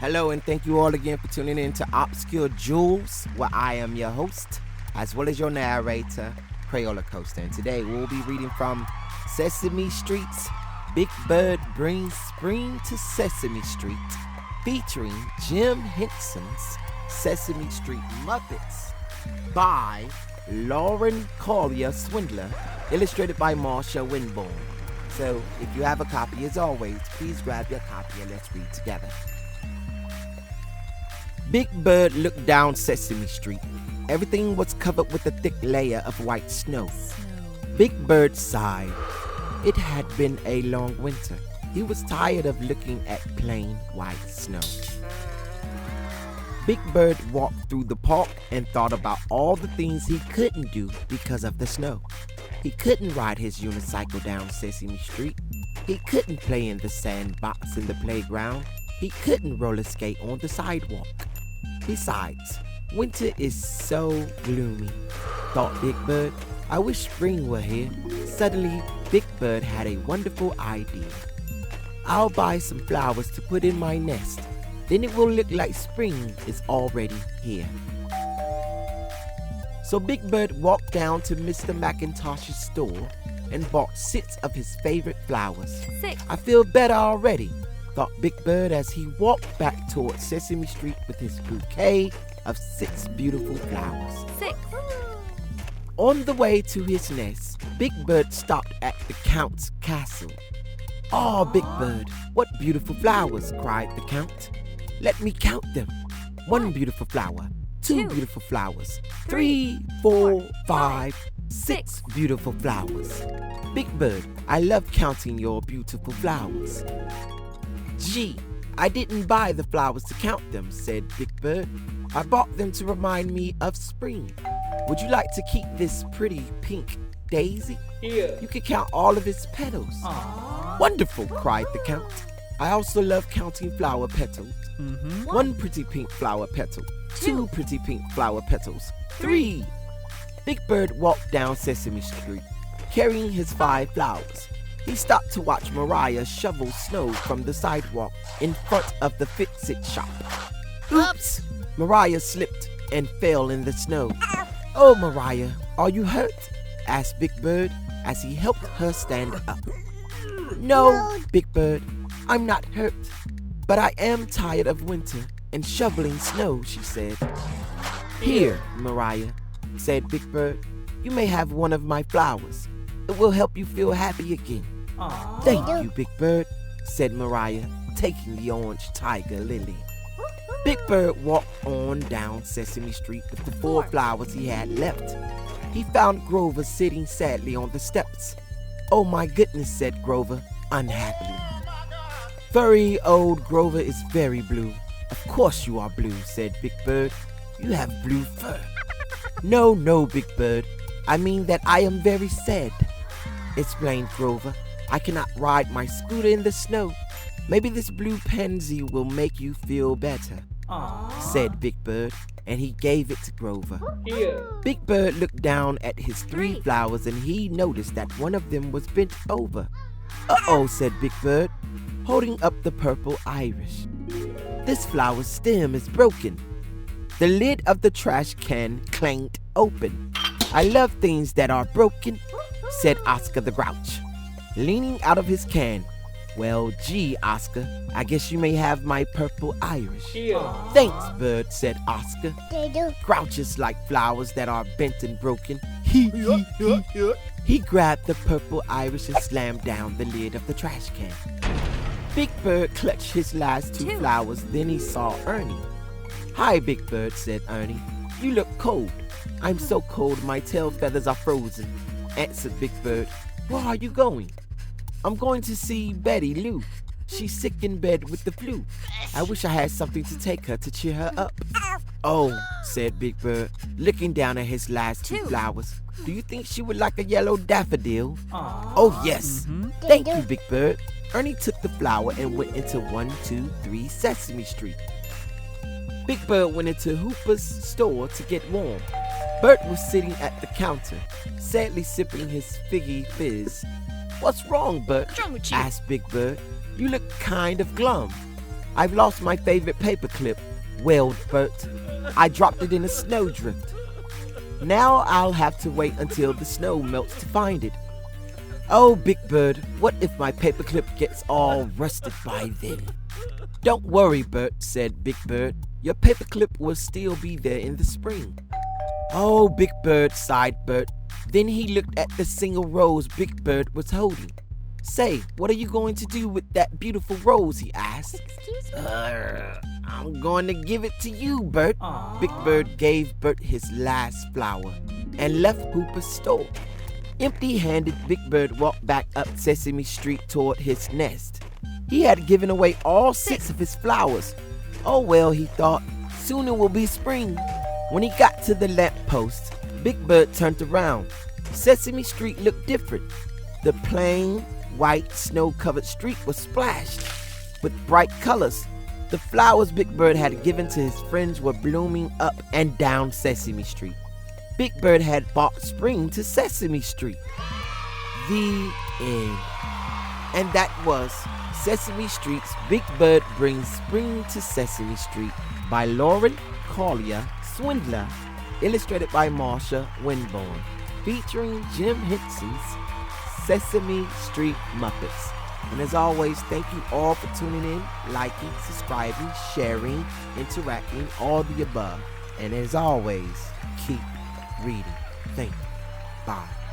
Hello, and thank you all again for tuning in to Obscure Jewels, where I am your host, as well as your narrator, Crayola Coaster. And today we'll be reading from Sesame Street's Big Bird Brings Spring to Sesame Street, featuring Jim Henson's Sesame Street Muppets by Lauren Collier Swindler, illustrated by Marsha Winborn. So if you have a copy, as always, please grab your copy and let's read together. Big Bird looked down Sesame Street. Everything was covered with a thick layer of white snow. Big Bird sighed. It had been a long winter. He was tired of looking at plain white snow. Big Bird walked through the park and thought about all the things he couldn't do because of the snow. He couldn't ride his unicycle down Sesame Street. He couldn't play in the sandbox in the playground. He couldn't roller skate on the sidewalk. Besides, winter is so gloomy, thought Big Bird. I wish spring were here. Suddenly, Big Bird had a wonderful idea. I'll buy some flowers to put in my nest. Then it will look like spring is already here. So Big Bird walked down to Mr. McIntosh's store and bought 6 of his favorite flowers. 6. I feel better already, thought Big Bird as he walked back towards Sesame Street with his bouquet of 6 beautiful flowers. 6. On the way to his nest, Big Bird stopped at the Count's castle. "Oh, Big Bird, what beautiful flowers!" cried the Count. "Let me count them. 1 beautiful flower, 2 beautiful flowers, 3, 4, 5, 6 beautiful flowers. Big Bird, I love counting your beautiful flowers." "Gee, I didn't buy the flowers to count them," said Big Bird. "I bought them to remind me of spring. Would you like to keep this pretty pink daisy? Here. You can count all of its petals." Aww. "Wonderful," cried the Count. "I also love counting flower petals. 1 pretty pink flower petal, 2 pretty pink flower petals, 3. Big Bird walked down Sesame Street, carrying his 5 flowers. He stopped to watch Mariah shovel snow from the sidewalk in front of the Fix-It shop. Oops! Mariah slipped and fell in the snow. "Oh, Mariah, are you hurt?" asked Big Bird as he helped her stand up. "No, Big Bird, I'm not hurt, but I am tired of winter and shoveling snow," she said. "Here, Mariah," said Big Bird. "You may have one of my flowers. It will help you feel happy again." Aww. "Thank you, Big Bird," said Mariah, taking the orange tiger lily. Big Bird walked on down Sesame Street with the 4 flowers he had left. He found Grover sitting sadly on the steps. "Oh my goodness," said Grover, unhappily. "Furry old Grover is very blue." "Of course you are blue," said Big Bird. "You have blue fur." No, Big Bird. I mean that I am very sad," explained Grover. "I cannot ride my scooter in the snow. Maybe this blue pansy will make you feel better," said Big Bird, and he gave it to Grover. Here. Big Bird looked down at his 3 flowers and he noticed that one of them was bent over. "Uh-oh," said Big Bird, holding up the purple iris. "This flower's stem is broken." The lid of the trash can clanged open. "I love things that are broken," said Oscar the Grouch, leaning out of his can. "Well, gee, Oscar, I guess you may have my purple iris." Here. "Thanks, Bird," said Oscar. "Grouches like flowers that are bent and broken." He grabbed the purple iris and slammed down the lid of the trash can. Big Bird clutched his last 2 flowers, then he saw Ernie. "Hi, Big Bird," said Ernie. "You look cold." "I'm so cold my tail feathers are frozen," answered Big Bird. "Where are you going?" "I'm going to see Betty Lou. She's sick in bed with the flu. I wish I had something to take her to cheer her up." "Oh," said Big Bird, looking down at his last 2 flowers. "Do you think she would like a yellow daffodil?" "Oh, yes." "Thank you, Big Bird." Ernie took the flower and went into 123 Sesame Street. Big Bird went into Hooper's store to get warm. Bert was sitting at the counter, sadly sipping his figgy fizz. "What's wrong, Bert?" What's wrong with you? asked Big Bird. "You look kind of glum." I've lost my favorite paperclip, wailed Bert. I dropped it in a snowdrift. Now I'll have to wait until the snow melts to find it. Oh, Big Bird, what if my paperclip gets all rusted by then? Don't worry, Bert, said Big Bird. Your paperclip will still be there in the spring. Oh, Big Bird, sighed Bert. Then he looked at the single rose Big Bird was holding. Say, what are you going to do with that beautiful rose, he asked. Excuse me? I'm going to give it to you, Bert. Aww. Big Bird gave Bert his last flower and left Hooper's store. Empty-handed, Big Bird walked back up Sesame Street toward his nest. He had given away all 6 of his flowers. Oh well, he thought, soon it will be spring. When he got to the lamppost, Big Bird turned around. Sesame Street looked different. The plain, white, snow-covered street was splashed with bright colors. The flowers Big Bird had given to his friends were blooming up and down Sesame Street. Big Bird had brought spring to Sesame Street. The end. And that was Sesame Street's Big Bird Brings Spring to Sesame Street by Lauren Collier Swindler, illustrated by Marsha Winborn, featuring Jim Henson's Sesame Street Muppets. And as always, thank you all for tuning in, liking, subscribing, sharing, interacting, all the above. And as always, keep reading. Thank you. Bye.